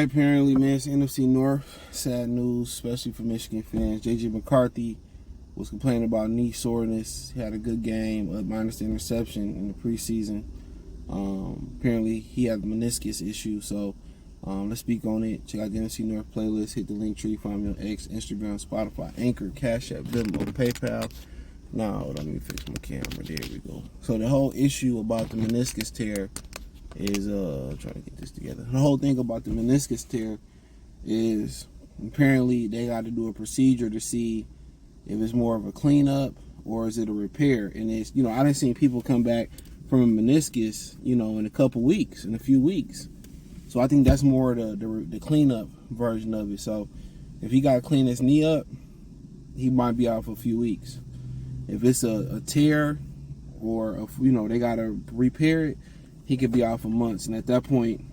right, apparently, man, it's NFC North. Sad news, especially for Michigan fans. J.J. McCarthy was complaining about knee soreness. He had a good game, minus the interception in the preseason. Apparently, he had the meniscus issue, so let's speak on it. Check out the NFC North playlist. Hit the link tree. Find me on X, Instagram, Spotify, Anchor, Cash App, Venmo, PayPal. Now, hold on, let me fix my camera. There we go. So the whole issue about the meniscus tear is trying to get this together. The whole thing about the meniscus tear is apparently they got to do a procedure to see if it's more of a cleanup or is it a repair. And it's, I didn't see people come back from a meniscus, in a few weeks. So I think that's more the cleanup version of it. So if he got to clean his knee up, he might be out for a few weeks. If it's a tear or they got to repair it, he could be out for months. And at that point,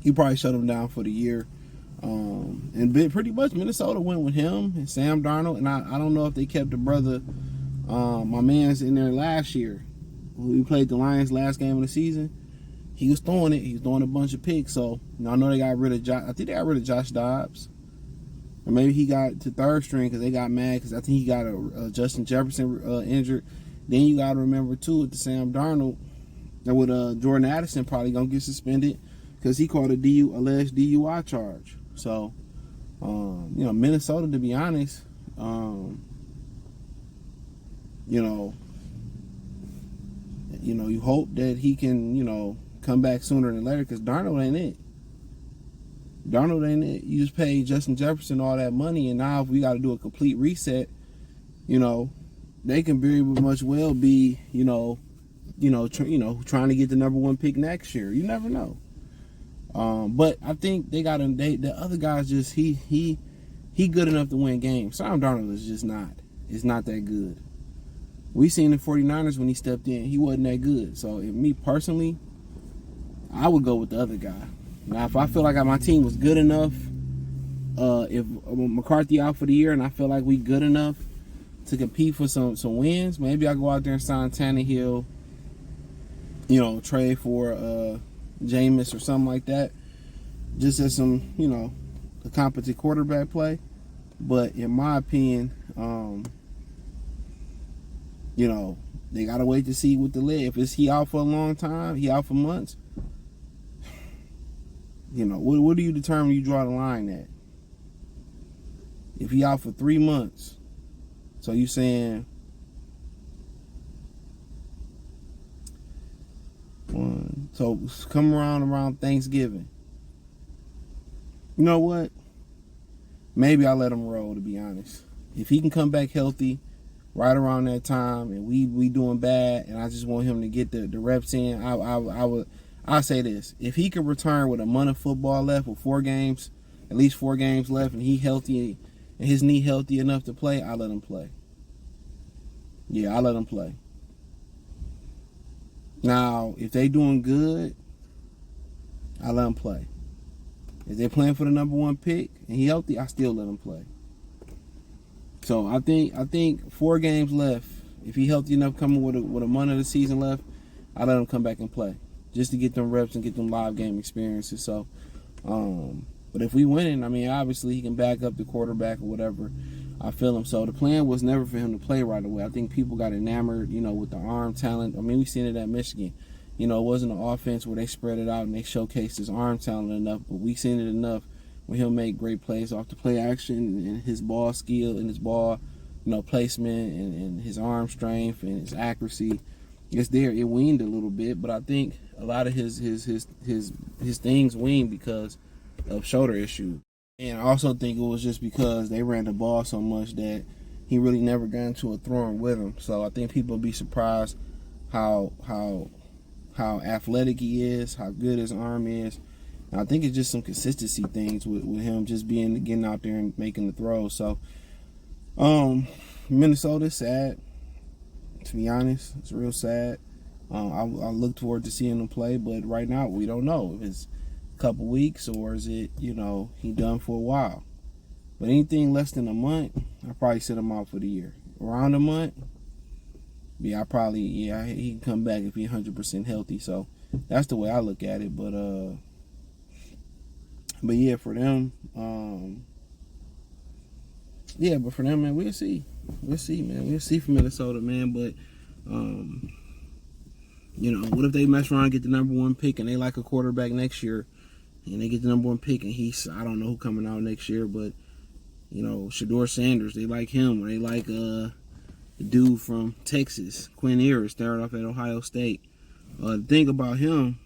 he probably shut him down for the year. And pretty much Minnesota went with him and Sam Darnold. And I don't know if they kept the brother, my man's in there last year. We played the Lions last game of the season. He was throwing it. He was throwing a bunch of picks. So I know they got rid of I think they got rid of Josh Dobbs. Or maybe he got to third string because they got mad because I think he got a Justin Jefferson injured. Then you got to remember, too, with the Sam Darnold, that with Jordan Addison probably going to get suspended because he called a alleged DUI charge. So, Minnesota, to be honest, you hope that he can, come back sooner than later because Darnold ain't it. You just paid Justin Jefferson all that money, and now if we got to do a complete reset, they can very much well be, trying to get the number one pick next year. You never know. But I think they got the other guys just he good enough to win games. Sam Darnold is just not. It's not that good. We seen the 49ers when he stepped in. He wasn't that good. So if me personally, I would go with the other guy. Now, if I feel like my team was good enough, if McCarthy out for the year and I feel like we good enough to compete for some wins, maybe I go out there and sign Tannehill, trade for Jameis or something like that, just as some, a competent quarterback play. But in my opinion, they got to wait to see with the leg. If he out for a long time, he out for months, what do you determine you draw the line at? If he out for 3 months, so you saying so come around Thanksgiving. You know what? Maybe I'll let him roll, to be honest. If he can come back healthy right around that time and we doing bad and I just want him to get the reps in, I'll say this. If he can return with a month of football left with at least 4 games left, and he healthy and his knee healthy enough to play, I'll let him play. Yeah, I'll let him play. Now, if they doing good, I let him play. If they're playing for the number one pick and he healthy, I still let him play. So I think 4 games left. If he healthy enough, coming with a month of the season left, I let him come back and play just to get them reps and get them live game experiences. So, but if we winning, obviously he can back up the quarterback or whatever. I feel him. So the plan was never for him to play right away. I think people got enamored, with the arm talent. We seen it at Michigan. It wasn't an offense where they spread it out and they showcased his arm talent enough, but we seen it enough where he'll make great plays off the play action and his ball skill and his ball, placement and his arm strength and his accuracy. It's there. It weaned a little bit, but I think a lot of his things weaned because of shoulder issue. And I also think it was just because they ran the ball so much that he really never got into a throwing rhythm. So I think people will be surprised how athletic he is, how good his arm is. And I think it's just some consistency things with him just getting out there and making the throws. So Minnesota's sad, to be honest. It's real sad. I look forward to seeing him play, but right now we don't know if it's couple weeks or is it he done for a while. But anything less than a month, I probably sit him out for the year. Around a month, he can come back if he's 100% healthy. So that's the way I look at it. But But yeah, for them, man, we'll see. We'll see, man. We'll see from Minnesota, man. But what if they mess around and get the #1 pick and they like a quarterback next year, and they get the #1 pick and I don't know who coming out next year, but Shador Sanders, they like him, or they like the dude from Texas, Quinn Ewers, started off at Ohio State. The thing about him,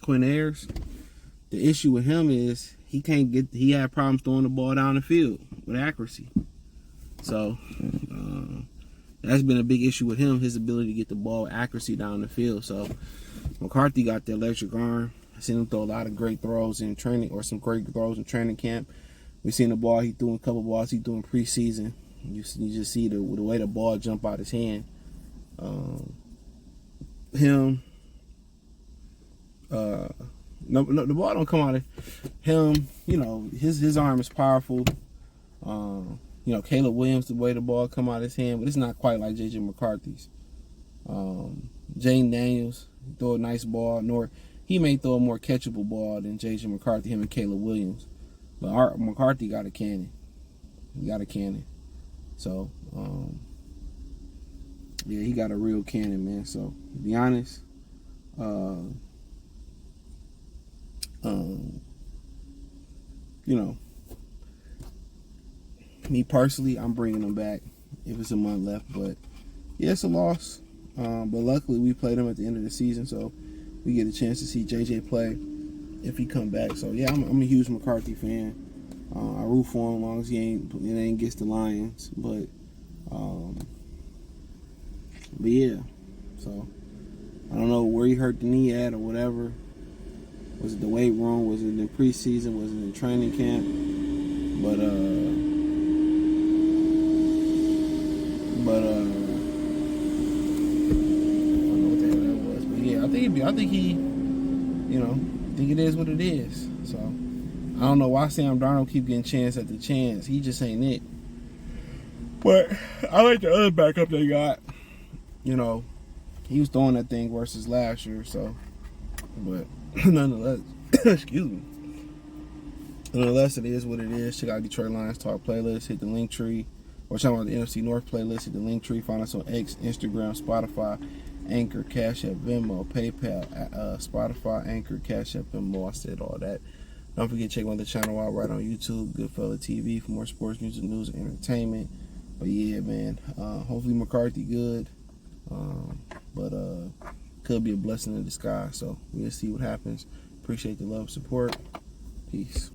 Quinn Ewers, the issue with him is he had problems throwing the ball down the field with accuracy. So that's been a big issue with him, his ability to get the ball with accuracy down the field. So McCarthy got the electric arm. I seen him throw a lot of great throws in training, or some great throws in training camp. We seen the ball he threw, a couple balls he threw in preseason. You just see the way the ball jump out his hand. No, the ball don't come out of him. His arm is powerful. Caleb Williams, the way the ball come out of his hand, but it's not quite like J.J. McCarthy's. Jane Daniels throw a nice ball. He may throw a more catchable ball than J.J. McCarthy, him and Caleb Williams. But McCarthy got a cannon. He got a cannon. So, he got a real cannon, man. So, to be honest, me personally, I'm bringing him back if it's a month left. But, yeah, it's a loss. But luckily, we played him at the end of the season, so we get a chance to see JJ play if he come back. So, yeah, I'm a huge McCarthy fan. I root for him as long as it ain't against the Lions. But yeah. So I don't know where he hurt the knee at or whatever. Was it the weight room? Was it in preseason? Was it in training camp? But I don't know what the hell that was. But yeah, I think it is what it is. So I don't know why Sam Darnold keep getting chance after chance. He just ain't it. But I like the other backup they got. He was throwing that thing versus last year. So, but nonetheless, excuse me. Nonetheless, it is what it is. Check out Detroit Lions Talk playlist. Hit the link tree. Or check out the NFC North playlist. Hit the link tree. Find us on X, Instagram, Spotify, Anchor, Cash App, Venmo, PayPal, Spotify, Anchor, Cash App, Venmo. I said all that. Don't forget to check out the channel out right on YouTube, Goodfella TV, for more sports, music, news, and entertainment. But yeah, man, hopefully McCarthy good. But could be a blessing in disguise. So we'll see what happens. Appreciate the love and support. Peace.